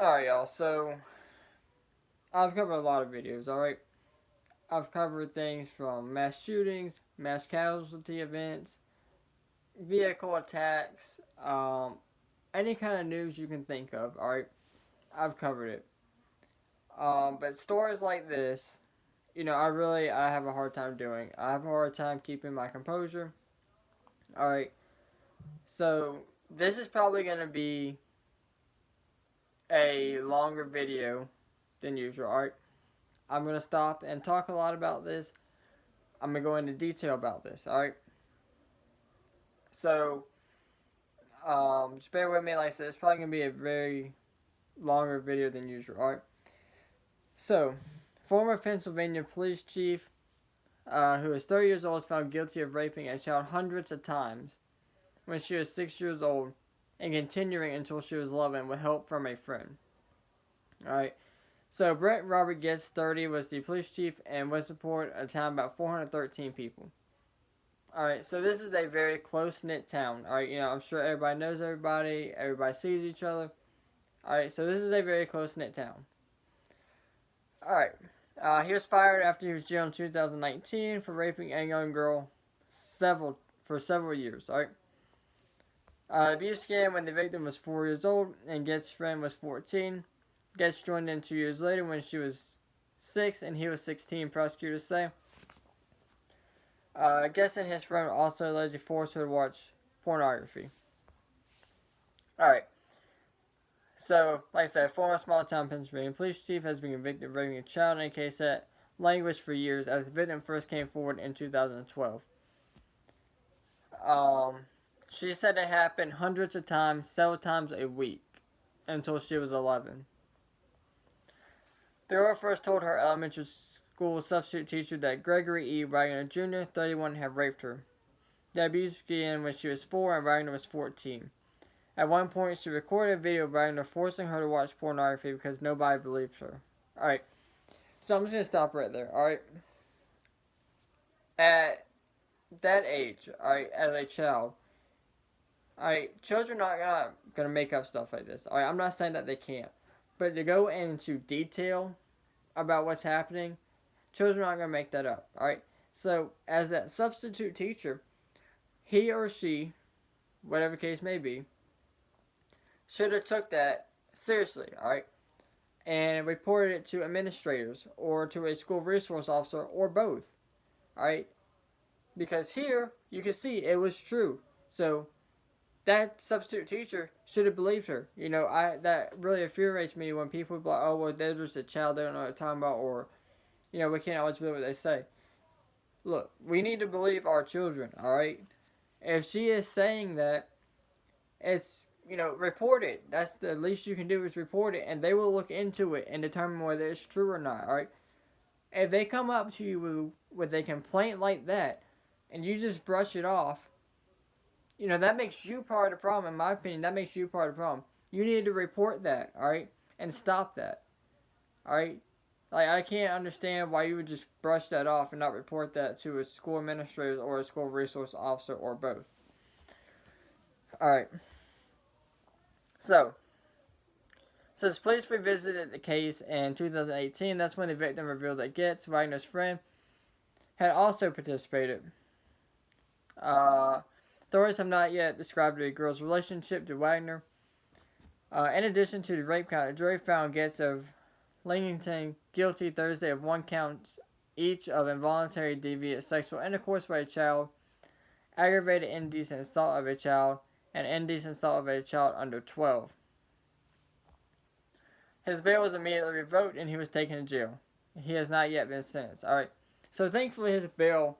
Alright, y'all, so I've covered a lot of videos, alright? I've covered things from mass shootings, mass casualty events, vehicle attacks, any kind of news you can think of, alright? I've covered it. But stories like this, I have a hard time doing. I have a hard time keeping my composure. Alright, so this is probably going to be a longer video than usual, alright? I'm going to stop and talk a lot about this. I'm going to go into detail about this, alright? So, just bear with me. Like I said, it's probably going to be a very longer video than usual, alright? So, former Pennsylvania police chief, who is 30 years old, was found guilty of raping a child hundreds of times when she was 6 years old and continuing until she was 11 with help from a friend. Alright, so Brett Robert Getz, 30, was the police chief and was support a town about 413 people. Alright, so this is a very close-knit town. Alright, I'm sure everybody knows everybody, everybody sees each other. Alright, so this is a very close-knit town. Alright, he was fired after he was jailed in 2019 for raping a young girl for several years. Alright. The abuse began when the victim was 4 years old and Getz's friend was 14. Getz joined in 2 years later when she was 6 and he was 16, prosecutors say. Getz and his friend also allegedly forced her to watch pornography. Alright. So, like I said, former small town Pennsylvania police chief has been convicted of raping a child in a case that languished for years as the victim first came forward in 2012. She said it happened hundreds of times, several times a week, until she was 11. The girl first told her elementary school substitute teacher that Gregory E. Wagner Jr., 31, had raped her. The abuse began when she was 4 and Wagner was 14. At one point, she recorded a video of Wagner forcing her to watch pornography because nobody believed her. Alright, so I'm just going to stop right there, alright? At that age, alright, as a child, alright, children are not going to make up stuff like this. Alright, I'm not saying that they can't. But to go into detail about what's happening, children aren't going to make that up, alright? So, as that substitute teacher, he or she, whatever case may be, should have took that seriously, alright? And reported it to administrators or to a school resource officer or both, alright? Because here, you can see it was true. So, that substitute teacher should have believed her. That really infuriates me when people are like, oh, well, they're just a child, they don't know what they're talking about, or, we can't always believe what they say. Look, we need to believe our children, alright? If she is saying that, it's, report it. That's the least you can do is report it, and they will look into it and determine whether it's true or not, alright? If they come up to you with a complaint like that, and you just brush it off, that makes you part of the problem, in my opinion. That makes you part of the problem. You need to report that, alright? And stop that, alright? Like, I can't understand why you would just brush that off and not report that to a school administrator or a school resource officer or both. Alright. So, since police revisited the case in 2018, that's when the victim revealed that Getz, Wagner's friend, had also participated. Authorities have not yet described the girl's relationship to Wagner. In addition to the rape count, the jury found Getz of Leamington guilty Thursday of 1 count each of involuntary deviant sexual intercourse with a child, aggravated indecent assault of a child, and indecent assault of a child under 12. His bail was immediately revoked and he was taken to jail. He has not yet been sentenced. Alright, so thankfully his bail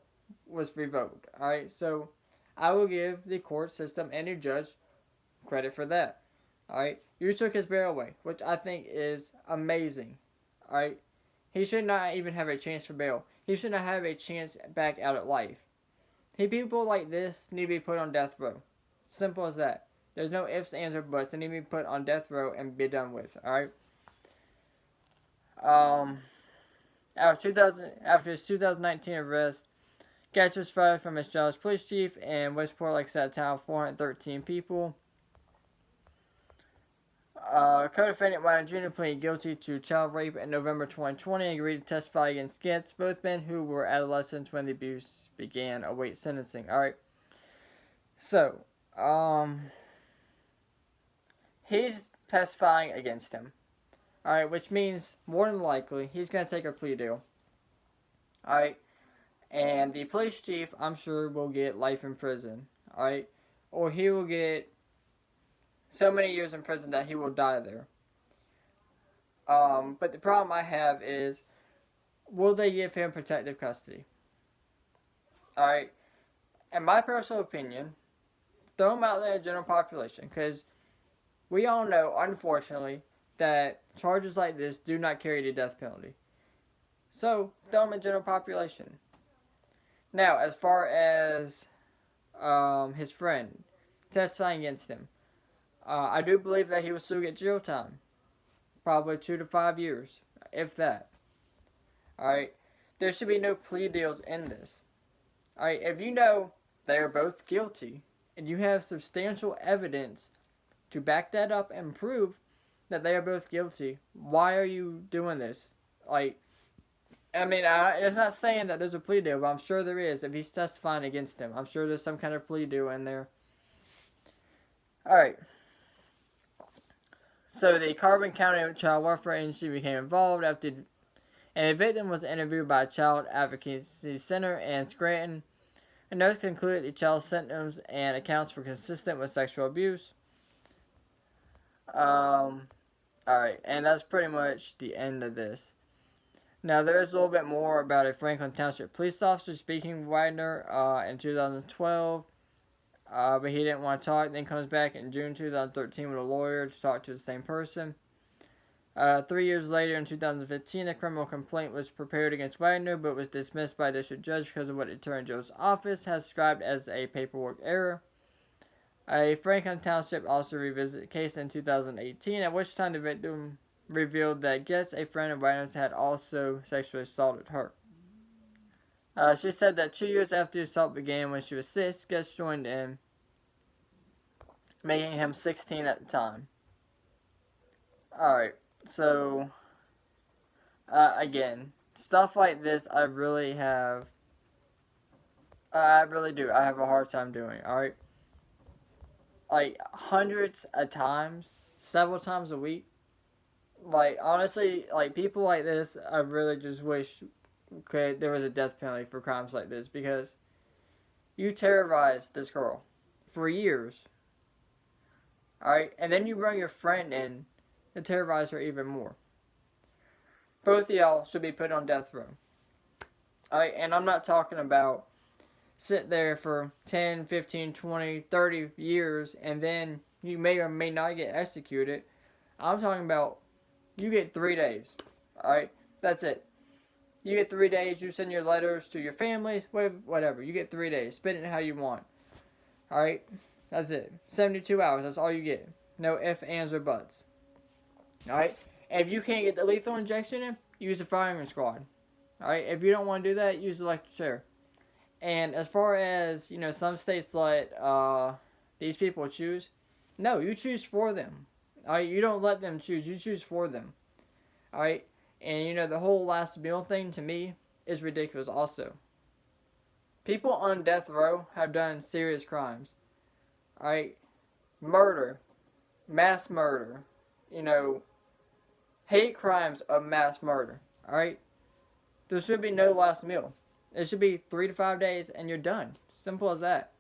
was revoked. Alright, so I will give the court system and the judge credit for that. Alright, you took his bail away, which I think is amazing. Alright, he should not even have a chance for bail. He should not have a chance back out at life. People like this need to be put on death row. Simple as that. There's no ifs, ands, or buts. They need to be put on death row and be done with. Alright? After his 2019 arrest, Getz was fired from his job as police chief in Westport, like I said, a town of 413 people. Co-defendant Wynor Jr. pleaded guilty to child rape in November 2020 and agreed to testify against Getz. Both men, who were adolescents when the abuse began, await sentencing. Alright. So, he's testifying against him. Alright, which means, more than likely, he's going to take a plea deal. Alright. And the police chief, I'm sure, will get life in prison. Alright. Or he will get so many years in prison that he will die there. But the problem I have is, will they give him protective custody? Alright, in my personal opinion, throw him out there in the general population, because we all know, unfortunately, that charges like this do not carry the death penalty. So, throw him in general population. Now, as far as his friend testifying against him, I do believe that he will still get jail time. Probably 2 to 5 years, if that. Alright, there should be no plea deals in this. Alright, if you know they are both guilty, and you have substantial evidence to back that up and prove that they are both guilty, why are you doing this? Like, I mean, it's not saying that there's a plea deal, but I'm sure there is if he's testifying against him. I'm sure there's some kind of plea deal in there. Alright. So the Carbon County Child Welfare Agency became involved after, and the victim was interviewed by a Child Advocacy Center in Scranton. A nurse concluded the child's symptoms and accounts were consistent with sexual abuse. Alright, and that's pretty much the end of this. Now, there is a little bit more about a Franklin Township police officer speaking with Wagner in 2012. But he didn't want to talk. Then comes back in June 2013 with a lawyer to talk to the same person. 3 years later, in 2015, a criminal complaint was prepared against Wagner, but was dismissed by a district judge because of what the Attorney General's office has described as a paperwork error. A Franklin Township also revisited the case in 2018, at which time the victim revealed that Getz, a friend of Wagner's, had also sexually assaulted her. She said that 2 years after the assault began, when she was 6, Getz joined in, making him 16 at the time. Alright, so, again, stuff like this I really do. I have a hard time doing, alright? Like, hundreds of times, several times a week. Like, honestly, like, people like this, I really just wish there was a death penalty for crimes like this, because you terrorized this girl for years. Alright? And then you bring your friend in to terrorize her even more. Both of y'all should be put on death row. Alright? And I'm not talking about sit there for 10, 15, 20, 30 years and then you may or may not get executed. I'm talking about you get 3 days. Alright? That's it. You get 3 days. You send your letters to your families. Whatever. You get 3 days. Spend it how you want. Alright? That's it. 72 hours. That's all you get. No ifs, ands, or buts. Alright? And if you can't get the lethal injection in, use the firing squad. Alright? If you don't want to do that, use the electric chair. And as far as, some states let these people choose, no, you choose for them. Alright? You don't let them choose. You choose for them. Alright? And, the whole last meal thing, to me, is ridiculous also. People on death row have done serious crimes. Alright? Murder. Mass murder. Hate crimes of mass murder. Alright? There should be no last meal. It should be 3 to 5 days and you're done. Simple as that.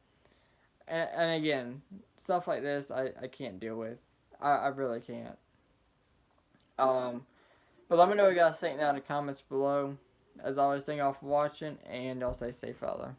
And again, stuff like this I can't deal with. I really can't. But let me know what you guys think down in the comments below. As always, thank y'all for watching, and y'all stay safe out there.